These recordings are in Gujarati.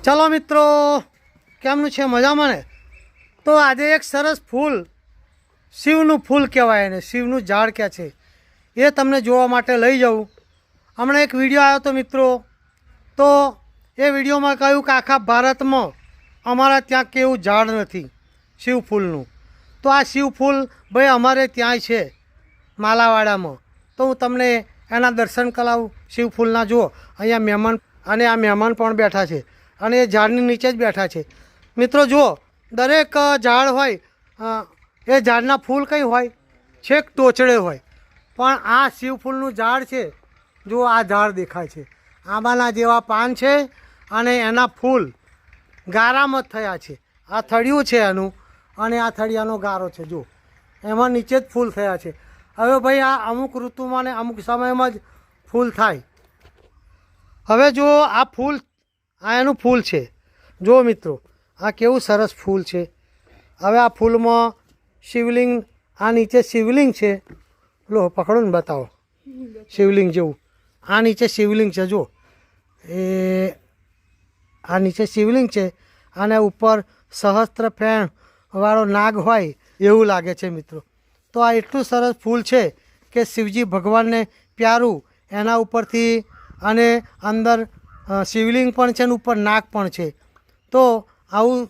ચલો મિત્રો, કેમનું છે? મજામાં ને? તો આજે એક સરસ ફૂલ, શિવનું ફૂલ કહેવાય એને, શિવનું ઝાડ ક્યાં છે એ તમને જોવા માટે લઈ જાઉં. હમણાં એક વિડીયો આવ્યો હતો મિત્રો, તો એ વિડીયોમાં કહ્યું કે આખા ભારતમાં અમારા ત્યાં કેવું ઝાડ નથી શિવ ફૂલનું. તો આ શિવ ફૂલ ભાઈ અમારે ત્યાંય છે માલાવાડામાં. તો હું તમને એના દર્શન કરાવું શિવ ફૂલના. જુઓ અહીંયા મહેમાન, અને આ મહેમાન પણ બેઠા છે અને એ ઝાડની નીચે જ બેઠા છે મિત્રો. જુઓ દરેક ઝાડ હોય એ ઝાડના ફૂલ કંઈ હોય છેક ટોચડે હોય, પણ આ શિવ ફૂલનું ઝાડ છે. જુઓ આ ઝાડ દેખાય છે, આંબાના જેવા પાન છે અને એના ફૂલ ગારામાં જ થયા છે. આ થળિયું છે એનું, અને આ થળિયાનો ગારો છે. જો એમાં નીચે જ ફૂલ થયા છે. હવે ભાઈ આ અમુક ઋતુમાં ને અમુક સમયમાં જ ફૂલ થાય. હવે જો આ ફૂલ, આ એનું ફૂલ છે. જો મિત્રો આ કેવું સરસ ફૂલ છે. હવે આ ફૂલમાં શિવલિંગ, આ નીચે શિવલિંગ છે. લો પકડો ને, બતાવો શિવલિંગ જેવું. આ નીચે શિવલિંગ છે. જો એ આ નીચે શિવલિંગ છે અને ઉપર સહસ્ત્ર ફેણ વાળો નાગ હોય એવું લાગે છે મિત્રો. તો આ એટલું સરસ ફૂલ છે કે શિવજી ભગવાનને પ્યારું. એના ઉપરથી અને અંદર શિવલિંગ પણ છે ને ઉપર નાગ પણ છે. તો આવું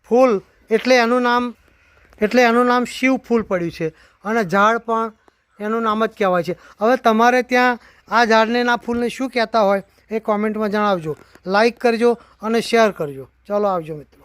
ફૂલ એટલે એનું નામ શિવ ફૂલ પડ્યું છે, અને ઝાડ પણ એનું નામ જ કહેવાય છે. હવે તમારે ત્યાં આ ઝાડને ના ફૂલને શું કહેતા હોય એ કોમેન્ટમાં જણાવજો. લાઈક કરજો અને શેર કરજો. ચાલો આવજો મિત્રો.